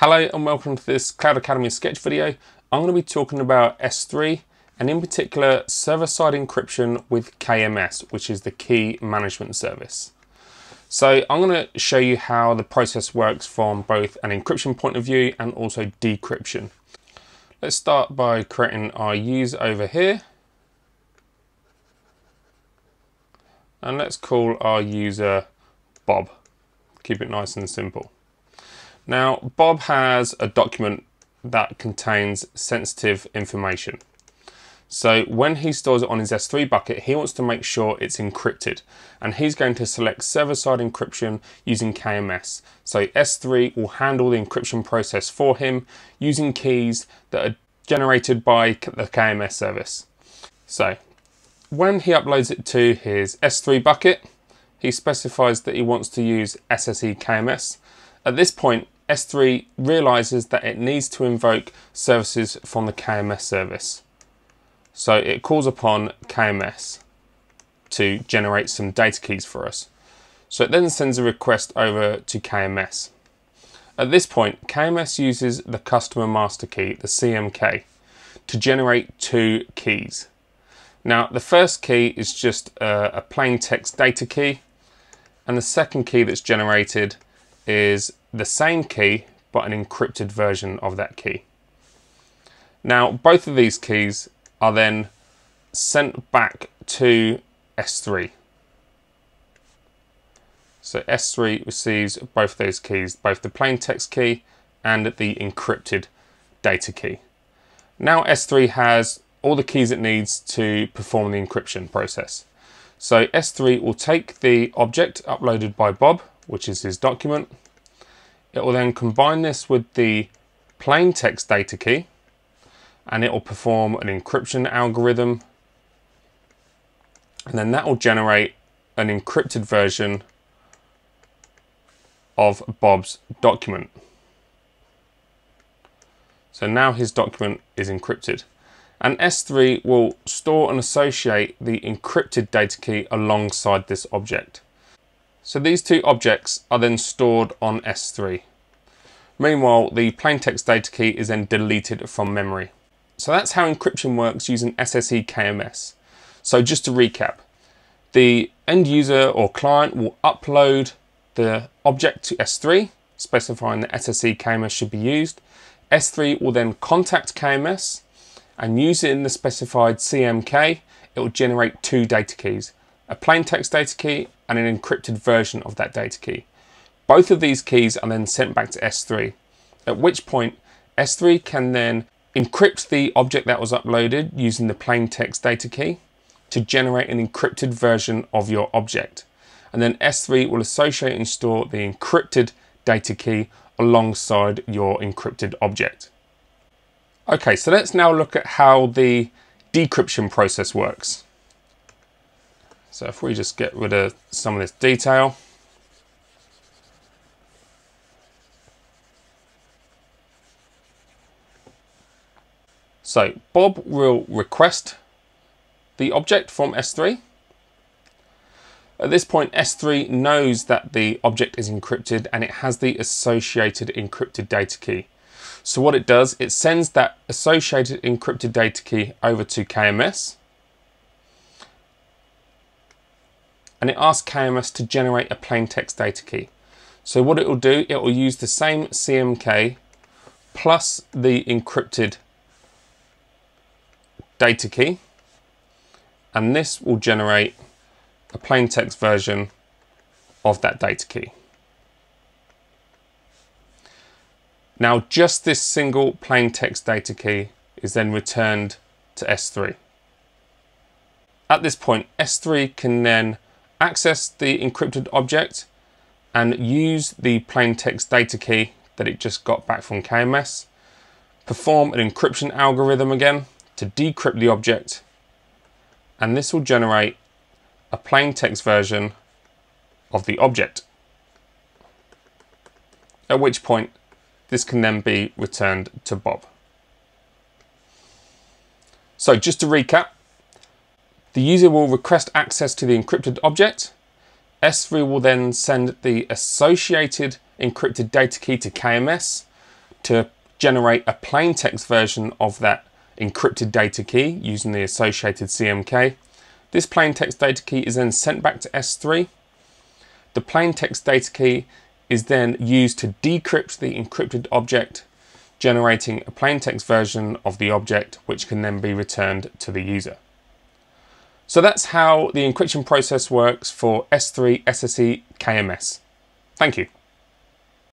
Hello and welcome to this Cloud Academy sketch video. I'm going to be talking about S3 and in particular server-side encryption with KMS, which is the key management service. So I'm going to show you how the process works from both an encryption point of view and also decryption. Let's start by creating our user over here. And let's call our user Bob. Keep it nice and simple. Now, Bob has a document that contains sensitive information. So when he stores it on his S3 bucket, he wants to make sure it's encrypted. And he's going to select server-side encryption using KMS. So S3 will handle the encryption process for him using keys that are generated by the KMS service. So when he uploads it to his S3 bucket, he specifies that he wants to use SSE-KMS. At this point, S3 realizes that it needs to invoke services from the KMS service. So it calls upon KMS to generate some data keys for us. So it then sends a request over to KMS. At this point, KMS uses the customer master key, the CMK, to generate two keys. Now, the first key is just a plain text data key, and the second key that's generated is the same key, but an encrypted version of that key. Now, both of these keys are then sent back to S3. So S3 receives both those keys, both the plain text key and the encrypted data key. Now S3 has all the keys it needs to perform the encryption process. So S3 will take the object uploaded by Bob, which is his document. It will then combine this with the plain text data key, and it will perform an encryption algorithm, and then that will generate an encrypted version of Bob's document. So now his document is encrypted, and S3 will store and associate the encrypted data key alongside this object. So these two objects are then stored on S3. Meanwhile, the plain text data key is then deleted from memory. So that's how encryption works using SSE-KMS. So just to recap, the end user or client will upload the object to S3, specifying that SSE-KMS should be used. S3 will then contact KMS, and using the specified CMK, it will generate two data keys, a plain text data key and an encrypted version of that data key. Both of these keys are then sent back to S3, at which point S3 can then encrypt the object that was uploaded using the plain text data key to generate an encrypted version of your object. And then S3 will associate and store the encrypted data key alongside your encrypted object. Okay, so let's now look at how the decryption process works. So if we just get rid of some of this detail. So Bob will request the object from S3. At this point, S3 knows that the object is encrypted and it has the associated encrypted data key. So what it does, it sends that associated encrypted data key over to KMS, and it asks KMS to generate a plain text data key. So what it will do, it will use the same CMK plus the encrypted data key, and this will generate a plain text version of that data key. Now just this single plain text data key is then returned to S3. At this point, S3 can then access the encrypted object and use the plain text data key that it just got back from KMS, perform an encryption algorithm again to decrypt the object, and this will generate a plain text version of the object, at which point this can then be returned to Bob. So just to recap, the user will request access to the encrypted object. S3 will then send the associated encrypted data key to KMS to generate a plain text version of that encrypted data key using the associated CMK. This plain text data key is then sent back to S3. The plain text data key is then used to decrypt the encrypted object, generating a plain text version of the object which can then be returned to the user. So that's how the encryption process works for S3 SSE KMS. Thank you.